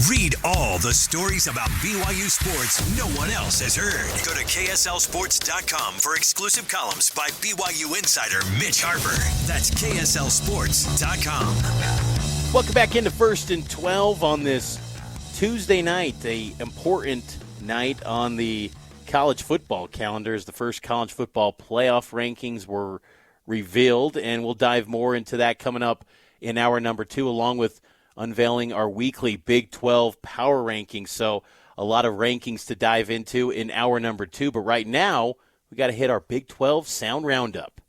Read all the stories about BYU sports no one else has heard. Go to KSLSports.com for exclusive columns by BYU insider Mitch Harper. That's KSLSports.com. Welcome back into First and 12 on this Tuesday night, a important night on the college football calendar as the first college football playoff rankings were revealed, and we'll dive more into that coming up in hour number 2, along with unveiling our weekly Big 12 power rankings. So a lot of rankings to dive into in hour number 2. But right now, we got to hit our Big 12 Sound Roundup.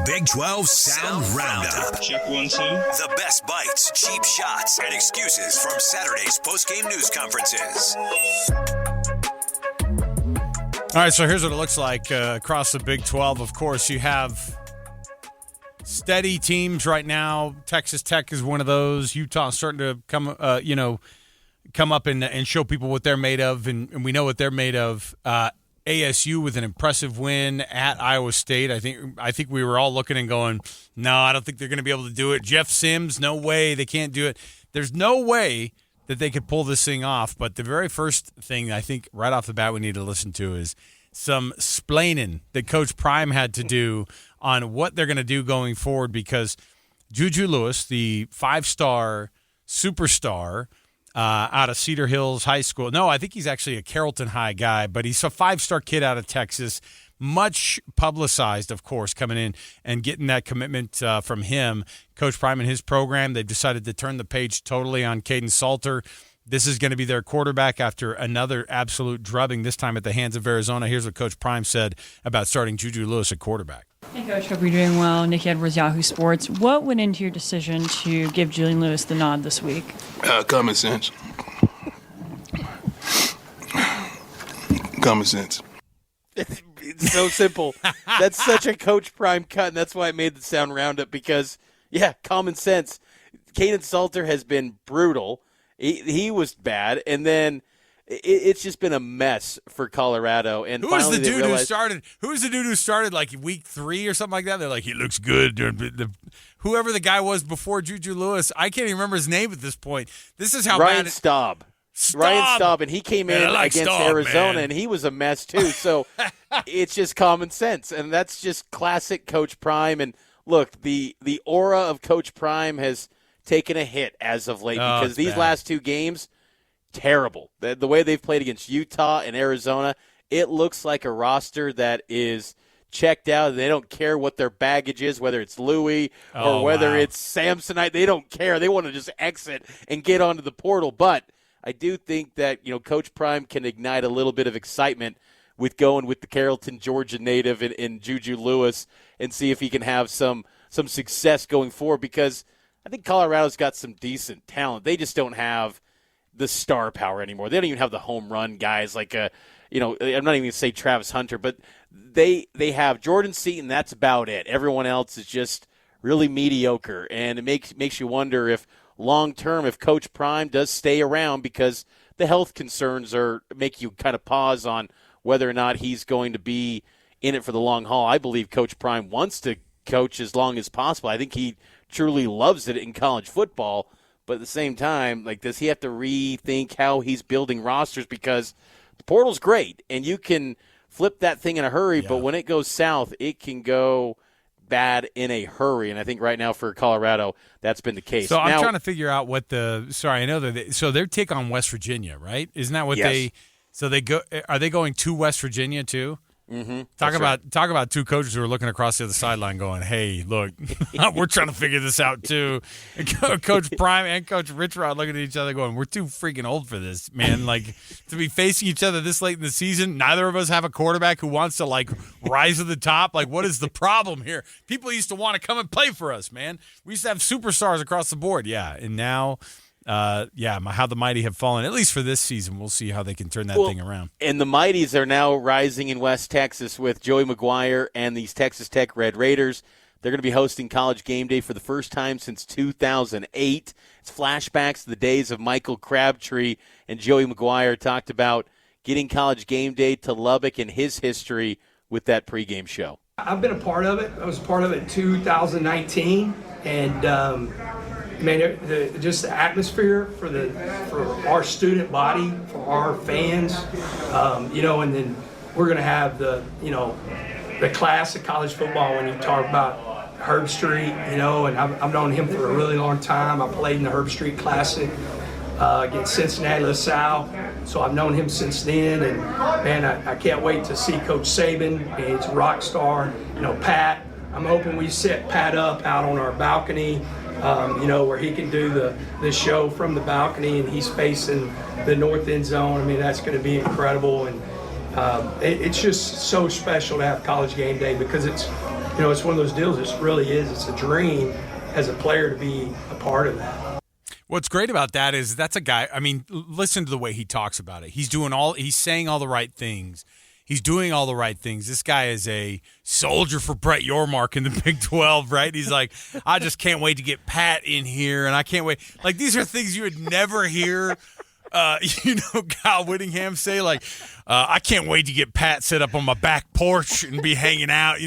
Big 12 Sound Roundup. Check 1, 2. The best bites, cheap shots, and excuses from Saturday's post-game news conferences. All right, so here's what it looks like across the Big 12. Of course, you have steady teams right now. Texas Tech is one of those. Utah's starting to come up and show people what they're made of, and we know what they're made of. ASU with an impressive win at Iowa State. I think we were all looking and going, no, I don't think they're going to be able to do it. Jeff Sims, no way, they can't do it. There's no way that they could pull this thing off. But the very first thing I think right off the bat we need to listen to is some splaining that Coach Prime had to do on what they're going to do going forward, because Juju Lewis, the 5-star superstar out of Cedar Hills High School. No, I think he's actually a Carrollton High guy, but he's a 5-star kid out of Texas. Much publicized, of course, coming in and getting that commitment from him. Coach Prime and his program, they've decided to turn the page totally on Caden Salter. This is going to be their quarterback after another absolute drubbing, this time at the hands of Arizona. Here's what Coach Prime said about starting Juju Lewis at quarterback. Hey, Coach. Hope you're doing well. Nikki Edwards, Yahoo Sports. What went into your decision to give Julian Lewis the nod this week? Common sense. Common sense. It's so simple. That's such a Coach Prime cut, and that's why I made the Sound Roundup, because, yeah, common sense. Caden Salter has been brutal. He was bad, and then it's just been a mess for Colorado. And Who was the dude who started like week 3 or something like that? They're like, he looks good. Whoever the guy was before Juju Lewis, I can't even remember his name at this point. This is how Ryan bad Staub. Ryan Staub, and he came in against Arizona, man. and he was a mess too. So it's just common sense, and that's just classic Coach Prime. And look, the aura of Coach Prime has taken a hit as of late, because these last 2 games, terrible. The way they've played against Utah and Arizona, it looks like a roster that is checked out. They don't care what their baggage is, whether it's Louis or whether it's Samsonite. They don't care. They want to just exit and get onto the portal. But I do think that, Coach Prime can ignite a little bit of excitement with going with the Carrollton, Georgia native in Juju Lewis, and see if he can have some success going forward, because I think Colorado's got some decent talent. They just don't have the star power anymore. They don't even have the home run guys like I'm not even going to say Travis Hunter, but they have Jordan Seaton. That's about it. Everyone else is just really mediocre, and it makes you wonder if long term, if Coach Prime does stay around, because the health concerns make you kind of pause on whether or not he's going to be in it for the long haul. I believe Coach Prime wants to coach as long as possible. I think he truly loves it in college football. But at the same time, does he have to rethink how he's building rosters? Because the portal's great, and you can flip that thing in a hurry, but when it goes south, it can go bad in a hurry. And I think right now for Colorado, that's been the case. So I'm trying to figure out what I know that so their take on West Virginia, right? Isn't that what are they going to West Virginia too? Mm-hmm. Talk about 2 coaches who are looking across the other sideline going, hey, look, we're trying to figure this out too. And Coach Prime and Coach Richrod looking at each other going, we're too freaking old for this, man. To be facing each other this late in the season, neither of us have a quarterback who wants to, rise to the top. What is the problem here? People used to want to come and play for us, man. We used to have superstars across the board. Yeah, and now – how the mighty have fallen, at least for this season. We'll see how they can turn that thing around. And the mighties are now rising in West Texas with Joey McGuire and these Texas Tech Red Raiders. They're going to be hosting College Game Day for the first time since 2008. It's flashbacks to the days of Michael Crabtree, and Joey McGuire talked about getting College Game Day to Lubbock and his history with that pregame show. I've been a part of it. I was part of it in 2019, and man, just the atmosphere for our student body, for our fans, and then we're going to have the class of college football when you talk about Herb Street, and I've known him for a really long time. I played in the Herb Street Classic against Cincinnati LaSalle, so I've known him since then, and man, I can't wait to see Coach Saban. He's a rock star. Pat, I'm hoping we set Pat up out on our balcony, where he can do the show from the balcony, and he's facing the north end zone. I mean, that's going to be incredible, and it's just so special to have College Game Day because it's one of those deals. It really is. It's a dream as a player to be a part of that. What's great about that is that's a guy. I mean, listen to the way he talks about it. He's saying all the right things. He's doing all the right things. This guy is a soldier for Brett Yormark in the Big 12, right? He's like, I just can't wait to get Pat in here, and I can't wait. Like, these are things you would never hear Kyle Whittingham say, like, I can't wait to get Pat set up on my back porch and be hanging out.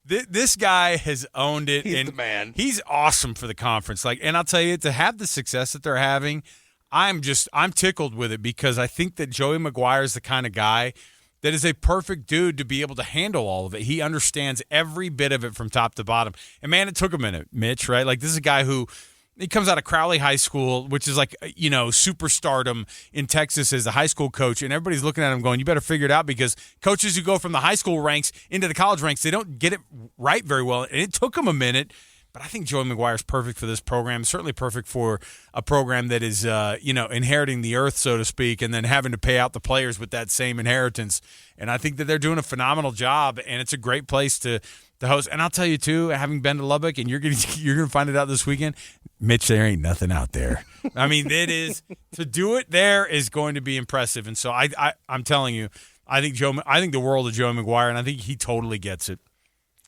This guy has owned it. He's the man. He's awesome for the conference. And I'll tell you, to have the success that they're having, I'm tickled with it because I think that Joey McGuire is the kind of guy that is a perfect dude to be able to handle all of it. He understands every bit of it from top to bottom. And, man, it took a minute, Mitch, right? Like, this is a guy who – he comes out of Crowley High School, which is like, superstardom in Texas as a high school coach, and everybody's looking at him going, you better figure it out because coaches who go from the high school ranks into the college ranks, they don't get it right very well. And it took him a minute, but I think Joey McGuire is perfect for this program, certainly perfect for a program that is, inheriting the earth, so to speak, and then having to pay out the players with that same inheritance. And I think that they're doing a phenomenal job, and it's a great place to host. And I'll tell you, too, having been to Lubbock, and you're gonna find it out this weekend, Mitch, there ain't nothing out there. I mean, it is to do it there is going to be impressive. And so I'm telling you, I think the world of Joe McGuire, and I think he totally gets it.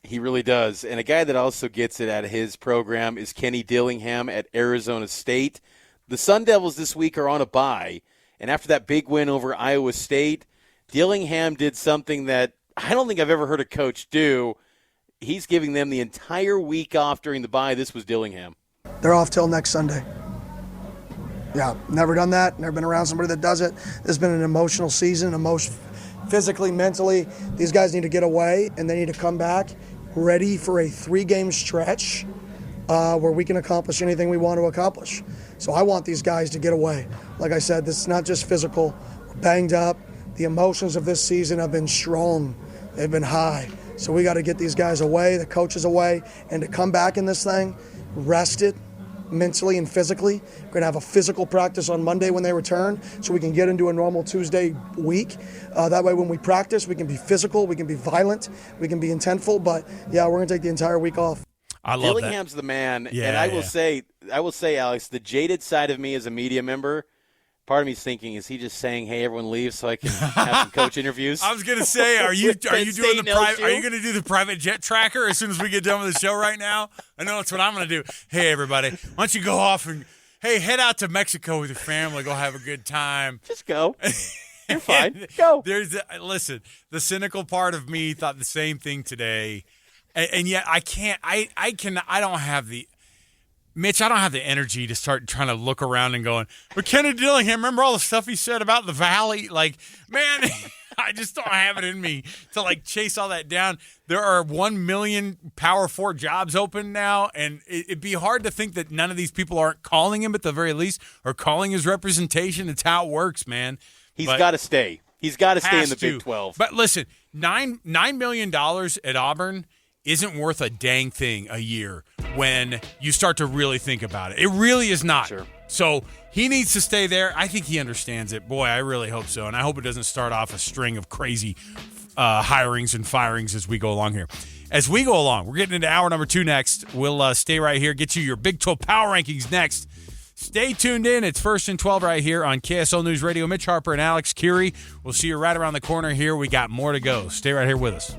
He really does. And a guy that also gets it at his program is Kenny Dillingham at Arizona State. The Sun Devils this week are on a bye, and after that big win over Iowa State, Dillingham did something that I don't think I've ever heard a coach do. He's giving them the entire week off during the bye. This was Dillingham. They're off till next Sunday. Yeah, never done that. Never been around somebody that does it. This has been an emotional season, physically, mentally. These guys need to get away, and they need to come back ready for a 3-game stretch where we can accomplish anything we want to accomplish. So I want these guys to get away. Like I said, this is not just physical. We're banged up. The emotions of this season have been strong. They've been high. So we got to get these guys away, the coaches away, and to come back in this thing rested mentally and physically. We're going to have a physical practice on Monday when they return so we can get into a normal Tuesday week. That way when we practice, we can be physical, we can be violent, we can be intentful. But, yeah, we're going to take the entire week off. I love Dillingham's the man. Yeah, and I will say, Alex, the jaded side of me as a media member, part of me's thinking, is he just saying, "Hey, everyone leave so I can have some coach interviews"? I was gonna say, are you going to do the private jet tracker as soon as we get done with the show right now? I know that's what I'm gonna do. Hey, everybody, why don't you go off and head out to Mexico with your family, go have a good time. Just go. You're fine. Go. Listen, the cynical part of me thought the same thing today, and yet I can't. I don't have the. Mitch, I don't have the energy to start trying to look around and going, but Kenny Dillingham, remember all the stuff he said about the Valley? Like, man, I just don't have it in me to, chase all that down. There are 1 million Power 4 jobs open now, and it'd be hard to think that none of these people aren't calling him at the very least or calling his representation. It's how it works, man. He's got to stay. He's got to stay in the Big 12. But listen, $9 million at Auburn isn't worth a dang thing a year when you start to really think about it. It really is not. Sure. So he needs to stay there. I think he understands it. Boy, I really hope so. And I hope it doesn't start off a string of crazy hirings and firings as we go along here. As we go along, we're getting into hour number 2 next. We'll stay right here, get you your Big 12 Power Rankings next. Stay tuned in. It's 1st and 12 right here on KSL News Radio. Mitch Harper and Alex Kirry. We'll see you right around the corner here. We got more to go. Stay right here with us.